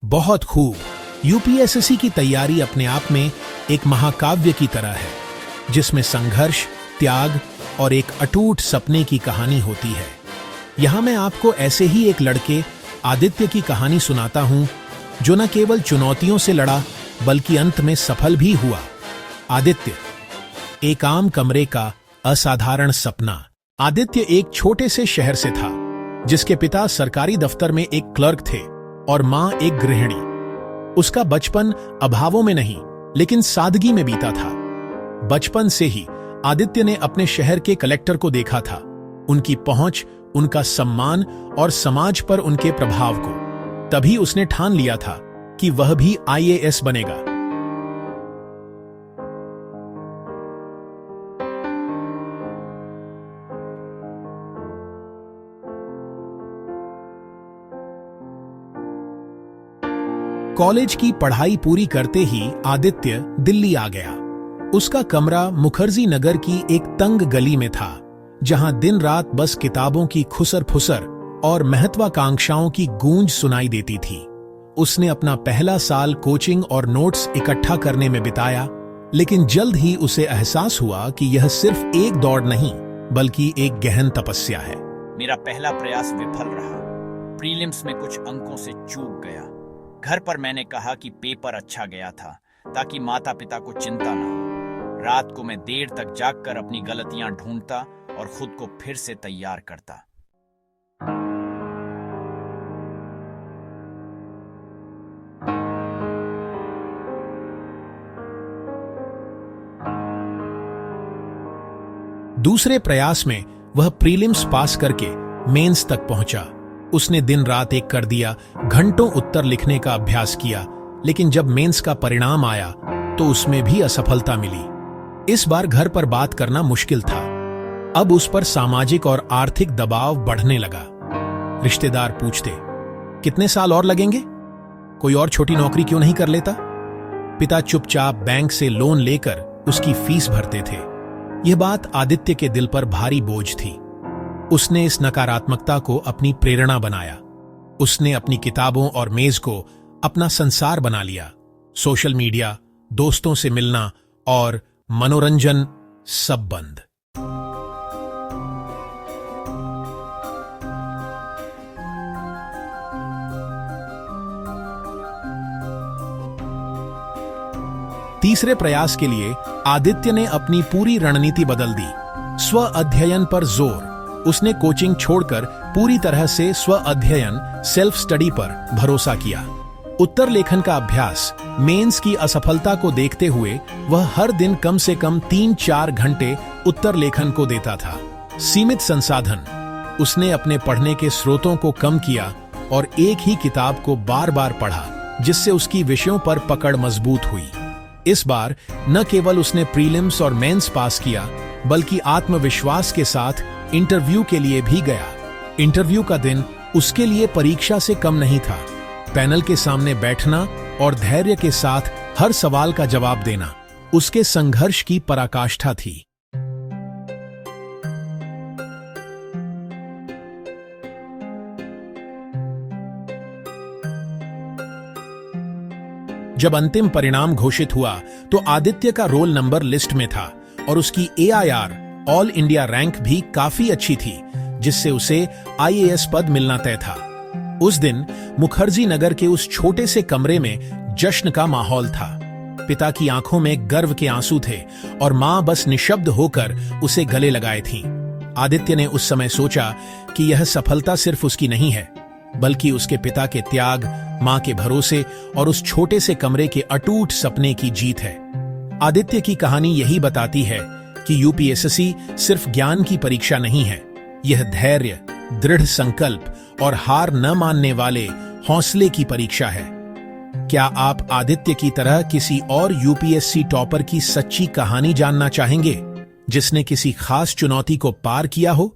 बहुत खूब। यूपीएससी की तैयारी अपने आप में एक महाकाव्य की तरह है, जिसमें संघर्ष, त्याग और एक अटूट सपने की कहानी होती है। यहां मैं आपको ऐसे ही एक लड़के आदित्य की कहानी सुनाता हूं, जो न केवल चुनौतियों से लड़ा बल्कि अंत में सफल भी हुआ। आदित्य, एक आम कमरे का असाधारण सपना। आदित्य एक छोटे से शहर से था, जिसके पिता सरकारी दफ्तर में एक क्लर्क थे और मां एक गृहिणी। उसका बचपन अभावों में नहीं, लेकिन सादगी में बीता था। बचपन से ही आदित्य ने अपने शहर के कलेक्टर को देखा था, उनकी पहुंच, उनका सम्मान और समाज पर उनके प्रभाव को। तभी उसने ठान लिया था कि वह भी आईएएस बनेगा। कॉलेज की पढ़ाई पूरी करते ही आदित्य दिल्ली आ गया। उसका कमरा मुखर्जी नगर की एक तंग गली में था, जहां दिन रात बस किताबों की खुसर फुसर और महत्वाकांक्षाओं की गूंज सुनाई देती थी। उसने अपना पहला साल कोचिंग और नोट्स इकट्ठा करने में बिताया, लेकिन जल्द ही उसे एहसास हुआ कि यह सिर्फ एक दौड़ नहीं, बल्कि एक गहन तपस्या है। मेरा पहला प्रयास विफल रहा। प्रीलिम्स में कुछ अंकों से चूक गया। घर पर मैंने कहा कि पेपर अच्छा गया था, ताकि माता पिता को चिंता न हो। रात को मैं देर तक जागकर अपनी गलतियां ढूंढता और खुद को फिर से तैयार करता। दूसरे प्रयास में वह प्रीलिम्स पास करके मेंस तक पहुंचा। उसने दिन रात एक कर दिया, घंटों उत्तर लिखने का अभ्यास किया, लेकिन जब मेंस का परिणाम आया तो उसमें भी असफलता मिली। इस बार घर पर बात करना मुश्किल था। अब उस पर सामाजिक और आर्थिक दबाव बढ़ने लगा। रिश्तेदार पूछते, कितने साल और लगेंगे? कोई और छोटी नौकरी क्यों नहीं कर लेता? पिता चुपचाप बैंक से लोन लेकर उसकी फीस भरते थे। यह बात आदित्य के दिल पर भारी बोझ थी। उसने इस नकारात्मकता को अपनी प्रेरणा बनाया। उसने अपनी किताबों और मेज को अपना संसार बना लिया। सोशल मीडिया, दोस्तों से मिलना और मनोरंजन सब बंद। तीसरे प्रयास के लिए आदित्य ने अपनी पूरी रणनीति बदल दी। स्व अध्ययन पर जोर। उसने कोचिंग छोड़कर पूरी तरह से स्व अध्ययन, सेल्फ स्टडी पर भरोसा किया। उत्तर लेखन का अभ्यास। मेंस की असफलता को देखते हुए वह हर दिन कम से कम 3-4 घंटे उत्तर लेखन को देता था। सीमित संसाधन। उसने अपने पढ़ने के स्रोतों को कम किया और एक ही किताब को बार बार पढ़ा, जिससे उसकी विषयों पर पकड़ मजबूत हुई। इस बार न केवल उसने प्रीलिम्स और मेंस पास किया, बल्कि आत्मविश्वास के साथ इंटरव्यू के लिए भी गया। इंटरव्यू का दिन उसके लिए परीक्षा से कम नहीं था। पैनल के सामने बैठना और धैर्य के साथ हर सवाल का जवाब देना उसके संघर्ष की पराकाष्ठा थी। जब अंतिम परिणाम घोषित हुआ तो आदित्य का रोल नंबर लिस्ट में था और उसकी AIR ऑल इंडिया रैंक भी काफी अच्छी थी, जिससे उसे IAS पद मिलना तय था। उस दिन मुखर्जी नगर के उस छोटे से कमरे में जश्न का माहौल था। पिता की आंखों में गर्व के आंसू थे और मां बस निशब्द होकर उसे गले लगाए थीं। आदित्य ने उस समय सोचा कि यह सफलता सिर्फ उसकी नहीं है, बल्कि उसके पिता के त्याग, मां के भरोसे और उस छोटे से कमरे के अटूट सपने की जीत है। आदित्य की कहानी यही बताती है कि यूपीएससी सिर्फ ज्ञान की परीक्षा नहीं है, यह धैर्य, दृढ़ संकल्प और हार न मानने वाले हौसले की परीक्षा है। क्या आप आदित्य की तरह किसी और यूपीएससी टॉपर की सच्ची कहानी जानना चाहेंगे, जिसने किसी खास चुनौती को पार किया हो?